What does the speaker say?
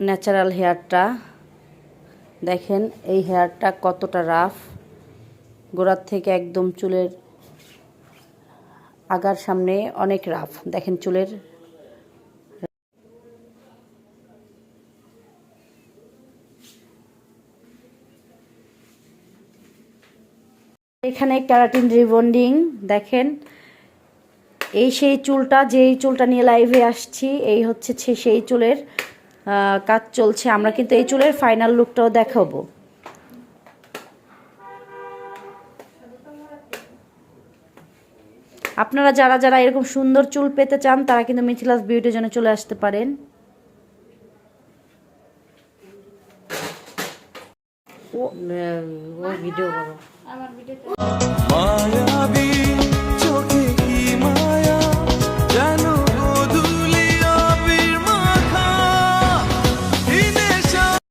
Natural হেয়ারটা দেখেন, এই হেয়ারটা কতটা রাফ, গোড়ার থেকে একদম চুলের আগার সামনে অনেক রাফ। দেখেন চুলের এখানে ক্যারাটিন রিবন্ডিং দেখেন। এই সেই চুলটা, যেই চুলটা নিয়ে লাইভে আসছি, এই হচ্ছে সেই চুলের কাজ চলছে। আমরা কিন্তু এই চুলের ফাইনাল লুকটাও দেখাবো। আপনারা যারা যারা এরকম সুন্দর চুল পেতে চান তারা কিন্তু মিথিলাস বিউটির জন্য চলে আসতে পারেন। ও ভিডিও করো। মায়াবী চোখে